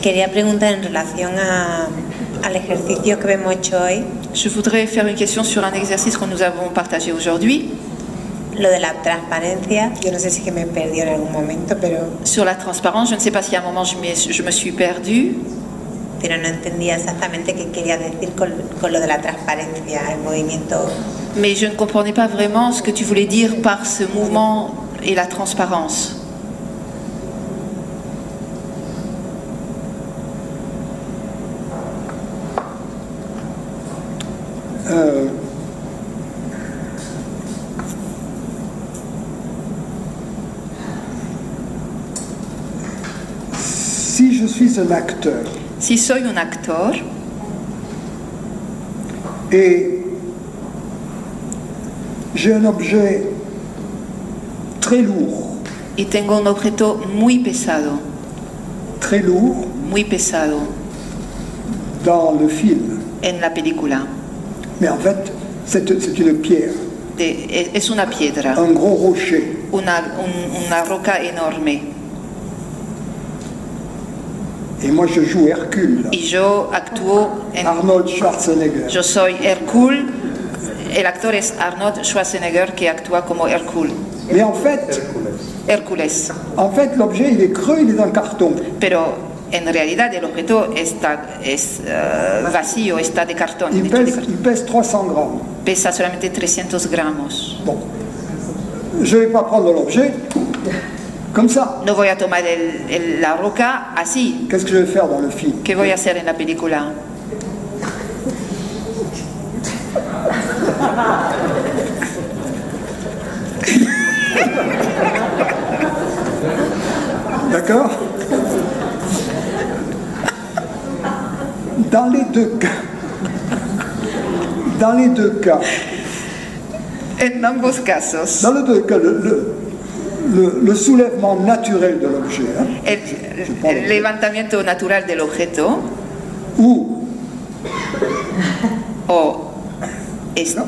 Quería preguntar en relación al ejercicio que hemos hecho hoy. Je voudrais faire une question sur un exercice que nous avons partagé aujourd'hui. Lo de la transparencia, yo no sé si que me perdí en algún momento, pero... Sur la transparence, je ne sais pas si à un moment je me suis perdue. Pero no entendía exactamente qué quería decir con lo de la transparencia, el movimiento... Mais je ne comprenais pas vraiment ce que tu voulais dire par ce mouvement et la transparence. Si je suis un acteur Si soy un actor et j'ai un objet très lourd, y tengo un objeto muy pesado dans le film, en la película, mais en fait c'est une pierre, es una piedra, un gros rocher. una roca enorme. Et moi je joue Hercule, Y yo actúo en... Arnold Schwarzenegger. Yo soy Hercule. El actor es Arnold Schwarzenegger que actúa como Hercule. Mais en fait, Hércules. L'objet il est creux, il est en carton. Pero en realidad el objeto es vacío, está de cartón. Il pèse 300 grammes. Pesa solamente 300 gramos. Bon, je ne vais pas prendre l'objet comme ça. No voy a tomar la roca así. Qu'est-ce que je vais faire dans le film? ¿Qué voy a hacer en la película? D'accord? Dans les deux cas, En ambos casos, dans les deux cas, le soulèvement naturel de l'objet, hein, el levantamiento natural del objeto, ou o esto,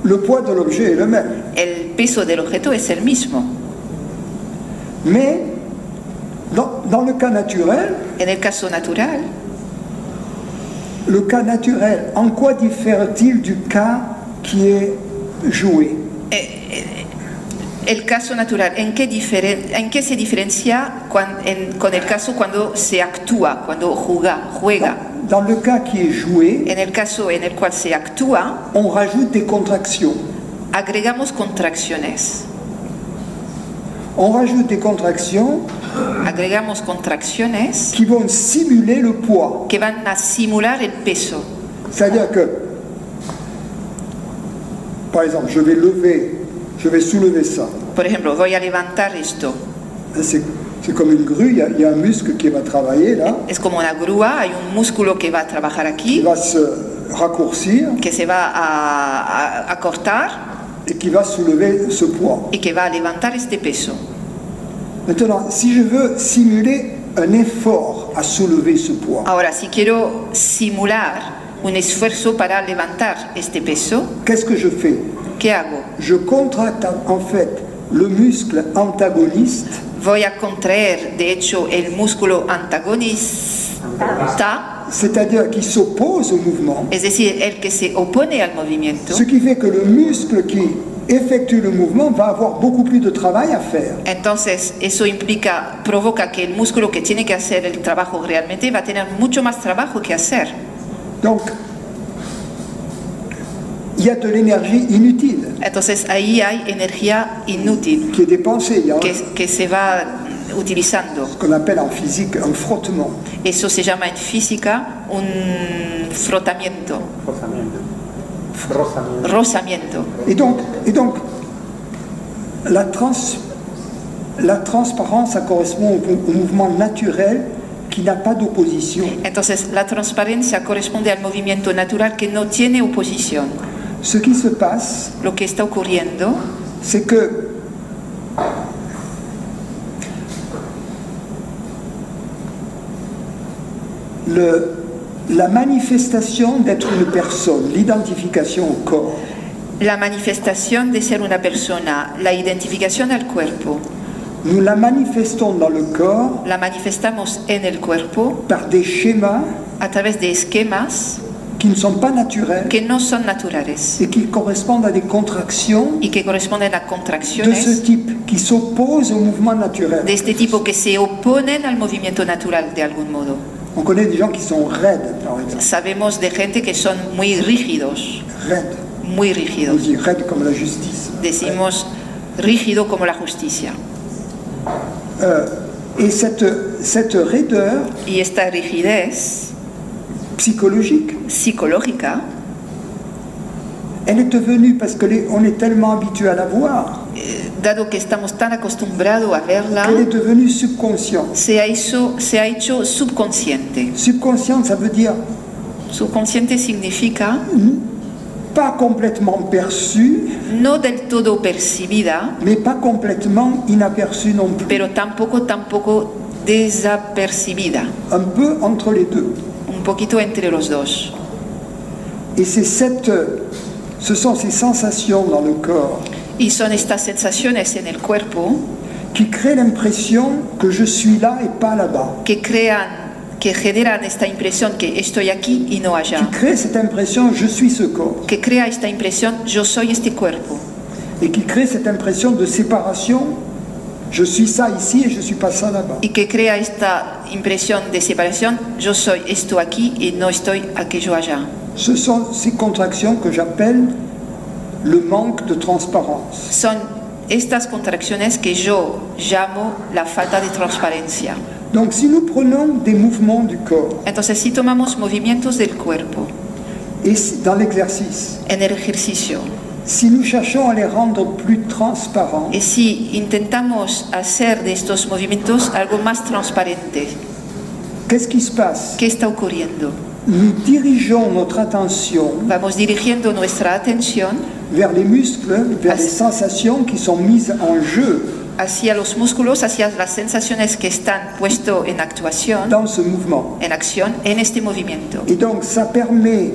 le poids de l'objet est le même. el peso del objeto es el mismo. Mais dans le cas naturel, En el caso natural, le cas naturel, en quoi diffère-t-il du cas qui est joué? el caso natural, ¿en qué se diferencia con el caso cuando se actúa, cuando juega? Dans le cas qui est joué, En el caso en el cual se actúa, on rajoute des contractions. agregamos contracciones. On rajoute des contractions Agregamos contracciones qui vont simuler le poids. que van a simular el peso. C'est-à-dire que, par exemple, je vais soulever ça. Por ejemplo, voy a levantar esto. C'est comme une grue, il y a un muscle qui va travailler là, Es como una grúa, hay un músculo que va a trabajar qui aquí, va se raccourcir que se va a cortar et qui va soulever ce poids. y que va a levantar este peso. Maintenant, si je veux simuler un effort à soulever ce poids, Ahora, si quiero simular un esfuerzo para levantar este peso, qu'est-ce que je fais? ¿qué hago? Je contracte en fait le muscle antagoniste Voy a contraer, de hecho, el músculo antagonista, c'est-à-dire qui s'oppose au mouvement, es decir, el que se opone al movimiento. ce qui fait que le muscle qui effectue le mouvement va avoir beaucoup plus de travail à faire. Entonces, eso provoca que el músculo que tiene que hacer el trabajo realmente va a tener mucho más trabajo que hacer. Donc, il y a de l'énergie inutile Entonces, ahí hay energía inútil qui est dépensée. Il y a que se va utilizando. ce qu'on appelle en physique un frottement. Eso se llama en física un frotamiento, rozamiento. Et donc la transparence, ça correspond au mouvement naturel qui n'a pas d'opposition. Entonces, la transparencia corresponde al movimiento natural que no tiene oposición. Ce qui se passe, Lo que está ocurriendo c'est que la manifestation d'être une personne, l'identification au corps, la manifestación de ser una persona, la identificación al cuerpo, nous la manifestons dans le corps la manifestamos en el cuerpo par des schémas a través de esquemas qui ne sont pas naturels que no son naturales et qui correspondent à des contractions y que corresponden a de ce contracciones type, qui s'opposent au mouvement naturel. de este tipo que se oponen al movimiento natural de algún modo. On connaît des gens qui sont raides, par exemple. Sabemos de gente que son muy rígidos, Raides. muy On rígidos. dit raides comme la justice. Decimos rígido como la justicia. Et cette raideur Y esta rigidez psychologique, psicológica, elle est devenue, parce qu'on est tellement habitué à la voir, dado que estamos tan acostumbrados a verla, qu'elle est devenue subconsciente. se ha hecho subconsciente. Subconsciente, ça veut dire Subconsciente significa pas complètement perçue, no del todo percibida, mais pas complètement inaperçue non plus. pero tampoco desapercibida. Un peu entre les deux. Un poquito entre los dos. Et ce sont ces sensations dans le corps Y son estas sensaciones en el cuerpo qui créent l'impression que je suis là et pas là-bas. que generan esta impresión que estoy aquí y no allá. Qui créent cette impression je suis ce corps. Que crea esta impresión yo soy este cuerpo. Et qui crée cette impression de séparation. Je suis ça ici et je suis pas ça là-bas. Y que crea esta impresión de separación, yo soy esto aquí y no estoy aquello allá. Ce sont ces contractions que j'appelle le manque de transparence. Son estas contracciones que yo llamo la falta de transparencia. Donc si nous prenons des mouvements du corps Entonces, si tomamos movimientos del cuerpo et dans l'exercice, en el ejercicio, si nous cherchons à les rendre plus transparents, y si intentamos hacer de estos movimientos algo más transparente, qu'est-ce qui se passe? ¿qué está ocurriendo? Nous dirigeons notre attention Vamos dirigiendo nuestra atención vers les muscles, vers les sensations qui sont mises en jeu hacia los músculos, hacia las sensaciones que están puestos en actuación, dans ce mouvement. en acción, en este movimiento. Et donc ça permet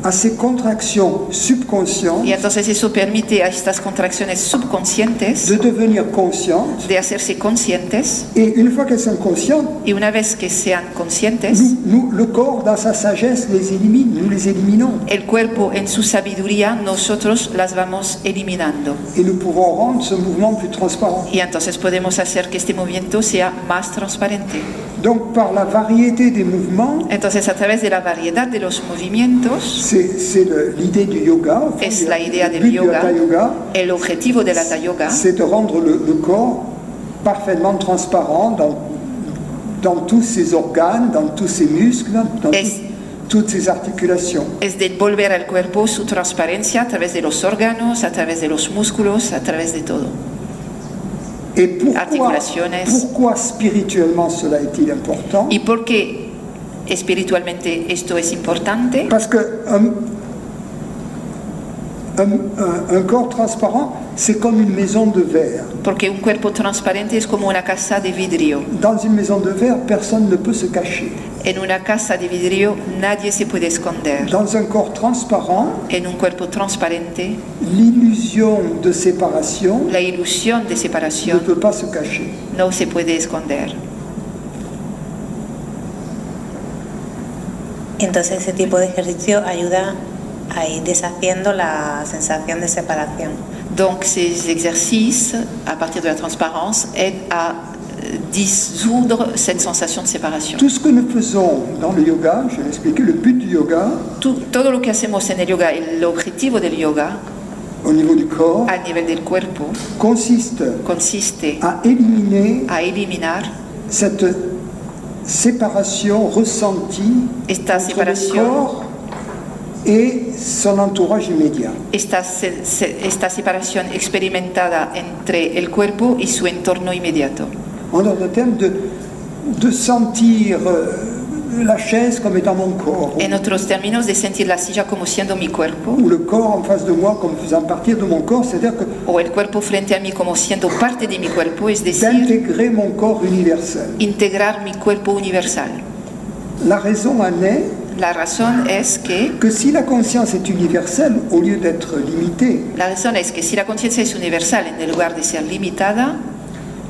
à ces contractions subconscientes Y entonces eso permite a estas contracciones subconscientes de devenir conscientes. de hacerse conscientes, Et une fois qu'elles sont conscientes, y una vez que sean conscientes, le corps dans sa sagesse les élimine, nous les éliminons. el cuerpo en su sabiduría, nosotros las vamos eliminando. Et nous pouvons rendre ce mouvement plus transparent. Y entonces podemos hacer que este movimiento sea más transparente. Donc par la variété des mouvements, Entonces, a través de la variedad de los movimientos, c'est l'idée du yoga. Au fond, es la idea le del but du yoga. hatha yoga, El objetivo del Hatha Yoga c'est de rendre le corps parfaitement transparent dans tous ses organes, dans tous ses muscles, dans toutes ses articulations. es devolver al cuerpo su transparencia a través de los órganos, a través de los músculos, a través de todo. Et pourquoi spirituellement cela est-il important? ¿Y por qué espiritualmente esto es importante? Parce que un corps transparent, c'est comme une maison de verre. Porque un cuerpo transparente es como una casa de vidrio. Dans une maison de verre, personne ne peut se cacher. En una casa de vidrio nadie se puede esconder. Dans un corps transparent, En un cuerpo transparente, l'illusion de séparation la ilusión de ne separación peut pas se cacher. no se puede esconder. Entonces ese tipo de ejercicio ayuda a ir deshaciendo la sensación de separación. Donc ces exercices, à partir de la transparence, aident à dissoudre cette sensation de séparation. Tout ce que nous faisons dans le yoga, je vais l'expliquer, le but du yoga, Todo lo que hacemos en el yoga, el objetivo del yoga, au niveau du corps, a nivel del cuerpo, consiste consiste à éliminer a eliminar cette séparation ressentie esta entre le separación, corps et son entourage immédiat. esta separación experimentada entre el cuerpo y su entorno inmediato. En d'autres termes, de sentir la chaise comme étant mon corps, En otros términos, de sentir la silla como siendo mi cuerpo, ou le corps en face de moi comme faisant partie de mon corps, c'est-à-dire que o el cuerpo frente a mí como siendo parte de mi cuerpo, es decir, d'intégrer mon corps universel. integrar mi cuerpo universal. La raison en est La razón es que si la conscience est universelle, au lieu d'être limitée, que si la conciencia es universal en lugar de ser limitada,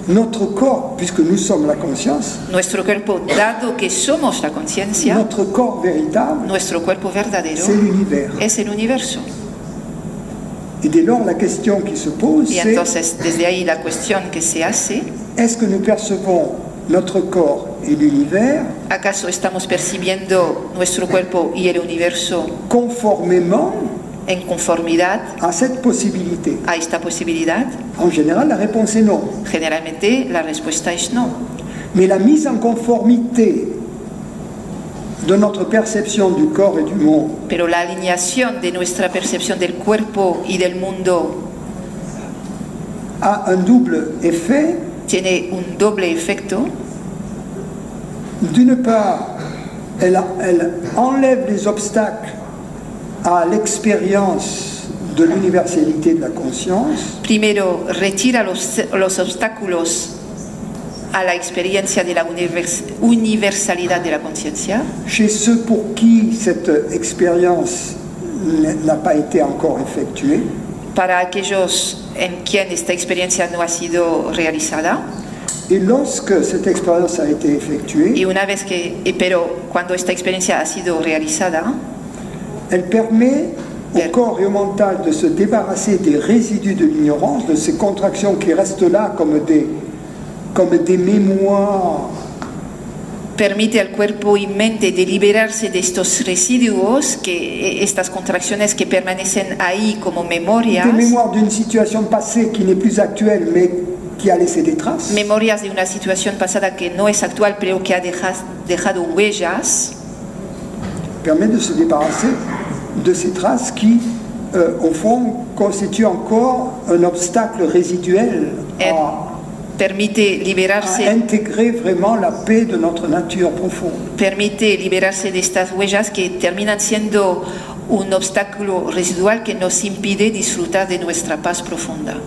notre corps, puisque nous sommes la conscience, Nuestro cuerpo, dado que somos la conciencia, notre corps véritable, nuestro cuerpo verdadero c'est l'univers. es el universo. Et dès lors, la question qui se pose, Y c'est entonces, desde ahí la cuestión que se hace, est-ce que nous percevons notre corps et l'univers ¿acaso estamos percibiendo nuestro cuerpo y el universo conformément en conformidad à cette possibilité? a esta posibilidad? En général, la réponse est non. Generalmente la respuesta es no. Mais la mise en conformité de notre perception du corps et du monde Pero la alineación de nuestra percepción del cuerpo y del mundo a un double effet. tiene un doble efecto. D'une part, elle enlève les obstacles à l'expérience de l'universalité de la conscience, Primero, retira los obstáculos a la experiencia de la universalidad de la conciencia. chez ceux pour qui cette expérience n'a pas été encore effectuée, Para aquellos en quien esta experiencia no ha sido realizada. et lorsque cette expérience a été effectuée, Y una vez que, pero cuando esta experiencia ha sido realizada, elle permet au corps et au mental de se débarrasser des résidus de l'ignorance, de ces contractions qui restent là comme des mémoires permite al cuerpo y mente de liberarse de estos residuos, estas contracciones que permanecen ahí como memorias. des mémoires d'une situation passée qui n'est plus actuelle mais qui a laissé des traces. Memorias de una situación pasada que no es actual pero que ha dejado huellas. Permet de se débarrasser de ces traces qui, au fond, constituent encore un obstacle résiduel Permite à liberarse, intégrer vraiment la paix de notre nature profonde. permite liberarse de estas huellas que terminan siendo un obstáculo residual que nos impide disfrutar de nuestra paz profunda.